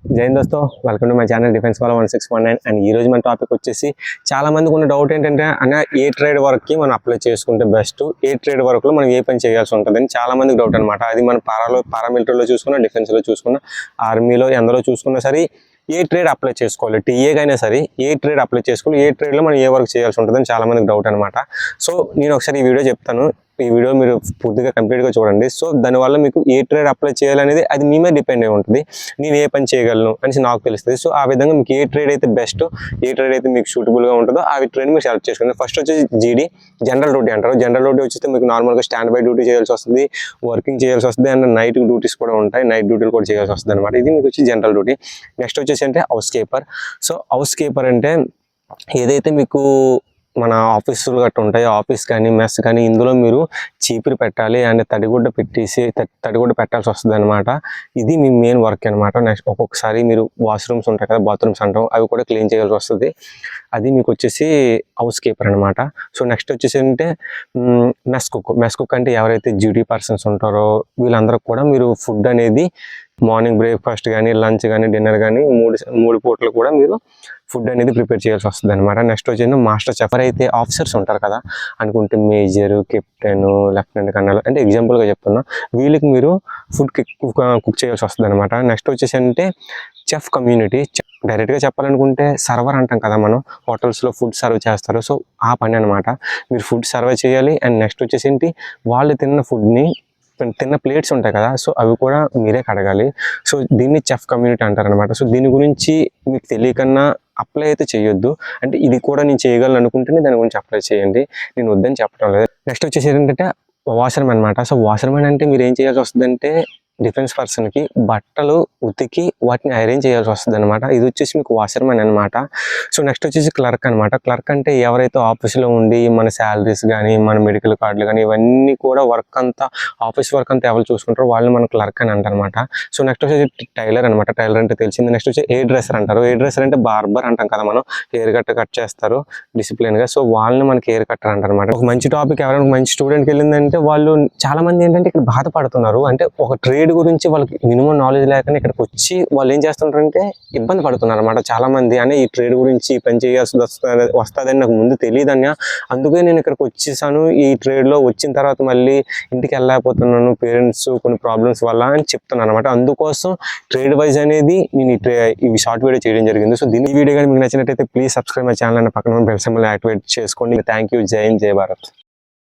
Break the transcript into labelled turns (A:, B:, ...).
A: జై హింద్ దోస్తో, welcome to my channel defence follow 1619. And ఈ రోజు మన టాపిక్ వచ్చేసి చాలా మందికి ఉన్న డౌట్ ఏంటంటే అన్న ఏ ట్రేడ్ వర్క్కి మనం అప్లై చేసుకుంటే బెస్ట్, ఏ ట్రేడ్ వర్క్లో మనం ఏ పని చేయాల్సి ఉంటుంది అని చాలా మందికి డౌట్ అనమాట. అది మన పారామిలిటరీలో చూసుకున్నా, డిఫెన్స్లో చూసుకున్నా, ఆర్మీలో ఎందులో చూసుకున్నా సరే ఏ ట్రేడ్ అప్లై చేసుకోవాలి, టీఏకైనా సరే ఏ ట్రేడ్ అప్లై చేసుకోవాలి, ఏ ట్రేడ్లో మనం ఏ వర్క్ చేయాల్సి ఉంటుందని చాలా మందికి డౌట్ అనమాట. సో నేను ఒకసారి ఈ వీడియో చెప్తాను, ఈ వీడియో మీరు పూర్తిగా కంప్లీట్గా చూడండి. సో దానివల్ల మీకు ఏ ట్రేడ్ అప్లై చేయాలనేది అది మీ మీద డిపెండ్ అయి ఉంటుంది. నేను ఏ పని చేయగలను అనేసి నాకు తెలుస్తుంది. సో ఆ విధంగా మీకు ఏ ట్రేడ్ అయితే బెస్ట్, ఏ ట్రేడ్ అయితే మీకు సూటబుల్గా ఉంటుందో ఆ ట్రేడ్ మీరు సెలెక్ట్ చేసుకోండి. ఫస్ట్ వచ్చేసి జీడీ, జనరల్ డ్యూటీ అంటారు. జనరల్ డ్యూటీ వచ్చేస్తే మీకు నార్మల్గా స్టాండ్ బై డ్యూటీ చేయాల్సి వస్తుంది, వర్కింగ్ చేయాల్సి వస్తుంది, అండ్ నైట్ డ్యూటీస్ కూడా ఉంటాయి, నైట్ డ్యూటీలు కూడా చేయాల్సి వస్తుంది అనమాట. ఇది మీకు వచ్చి జనరల్ డ్యూటీ. నెక్స్ట్ వచ్చేసి అంటే house keeper. So house keeper అంటే ఏదైతే మీకు మన ఆఫీసులు గట్రా ఉంటాయి, ఆఫీస్ కానీ మెస్ కానీ, ఇందులో మీరు చీపురు పెట్టాలి అండ్ తడిగుడ్డ తడిగుడ్డ పెట్టాల్సి వస్తుంది అనమాట. ఇది మీ మెయిన్ వర్క్ అనమాట. నెక్స్ట్ ఒక్కొక్కసారి మీరు వాష్రూమ్స్ ఉంటాయి కదా, బాత్రూమ్స్ అంటాం, అవి కూడా క్లీన్ చేయాల్సి వస్తుంది. అది మీకు వచ్చేసి హౌస్ కీపర్ అనమాట. సో నెక్స్ట్ వచ్చేసి అంటే మెస్ కుక్ అంటే ఎవరైతే డ్యూటీ పర్సన్స్ ఉంటారో వీళ్ళందరూ కూడా మీరు ఫుడ్ అనేది మార్నింగ్ బ్రేక్ఫాస్ట్ కానీ, లంచ్ కానీ, డిన్నర్ కానీ మూడు పూటలు కూడా మీరు ఫుడ్ అనేది ప్రిపేర్ చేయాల్సి వస్తుంది అనమాట. నెక్స్ట్ వచ్చేసి మాస్టర్ చెఫ్. అయితే ఆఫీసర్స్ ఉంటారు కదా అనుకుంటే మేజర్, కెప్టెన్, లెఫ్టినెంట్ కర్నల్ అంటే ఎగ్జాంపుల్గా చెప్తున్నా, వీళ్ళకి మీరు ఫుడ్ కుక్ చేయాల్సి వస్తుంది అనమాట. నెక్స్ట్ వచ్చేసి అంటే చెఫ్ కమ్యూనిటీ. డైరెక్ట్గా చెప్పాలనుకుంటే సర్వర్ అంటాం కదా, మనం హోటల్స్లో ఫుడ్ సర్వ్ చేస్తారు. సో ఆ పని అనమాట. మీరు ఫుడ్ సర్వ్ చేయాలి. అండ్ నెక్స్ట్ వచ్చేసి ఏంటి, వాళ్ళు తిన్న ప్లేట్స్ ఉంటాయి కదా, సో అవి కూడా మీరే కడగాలి. సో దీన్ని చెఫ్ కమ్యూనిటీ అంటారు అనమాట. సో దీని గురించి మీకు తెలియకన్నా అప్లై అయితే చేయొద్దు. అంటే ఇది కూడా నేను చేయగలను అనుకుంటేనే దాని గురించి అప్లై చేయండి, నేను వద్దని చెప్పడం లేదు. నెక్స్ట్ వచ్చేసి ఏంటంటే వాషర్మెన్ అనమాట. సో వాషర్మెన్ అంటే మీరు ఏం చేయాల్సి వస్తుందంటే డిఫెన్స్ పర్సన్కి బట్టలు ఉతికి వాటిని ఐరన్ చేయాల్సి వస్తుంది అనమాట. ఇది వచ్చేసి మీకు వాషర్మెన్ అనమాట. సో నెక్స్ట్ వచ్చేసి క్లర్క్ అనమాట. క్లర్క్ అంటే ఎవరైతే ఆఫీస్లో ఉండి మన శాలరీస్ కానీ, మన మెడికల్ కార్డులు కానీ, ఇవన్నీ కూడా వర్క్ అంతా ఆఫీస్ వర్క్ అంతా ఎవరు చూసుకుంటారో వాళ్ళని మన క్లర్క్ అని అంటారు అనమాట. సో నెక్స్ట్ వచ్చేసి టైలర్ అనమాట. టైలర్ అంటే తెలిసింది. నెక్స్ట్ వచ్చి హెయిర్ డ్రెస్సర్ అంటారు. హెయిర్ డ్రెస్సర్ అంటే బార్బర్ అంటాం కదా, మనం హెయిర్ కట్ చేస్తారు డిసిప్లిన్గా. సో వాళ్ళని మనకి హెయిర్ కట్టర్ అంటారు అనమాట. ఒక మంచి టాపిక్, ఎవరైనా మంచి స్టూడెంట్కి వెళ్ళిందంటే వాళ్ళు చాలా మంది ఏంటంటే ఇక్కడ బాధపడుతున్నారు. అంటే ఒక ట్రేడ్ గురించి వాళ్ళకి మినిమం నాలెడ్జ్ లేకనే ఇక్కడికి వచ్చి వాళ్ళు ఏం చేస్తుంటారంటే ఇబ్బంది పడుతున్నారు అనమాట. చాలా మంది అనే ఈ ట్రేడ్ గురించి పని చేయాల్సి వస్తుందని నాకు ముందు తెలియదని, అందుకే నేను ఇక్కడికి వచ్చేసాను. ఈ ట్రేడ్లో వచ్చిన తర్వాత మళ్ళీ ఇంటికి వెళ్ళలేకపోతున్నాను, పేరెంట్స్ కొన్ని ప్రాబ్లమ్స్ వల్ల అని చెప్తున్నాను అనమాట. అందుకోసం ట్రేడ్ వైజ్ అనేది నేను ఈ షార్ట్ వీడియో చేయడం జరిగింది. సో దీని వీడియో కానీ మీకు నచ్చినట్టయితే please subscribe my channel and పక్కన బెల్ సింబల్ యాక్టివేట్ చేసుకోండి. Thank you. జై హింద్, జై భారత్.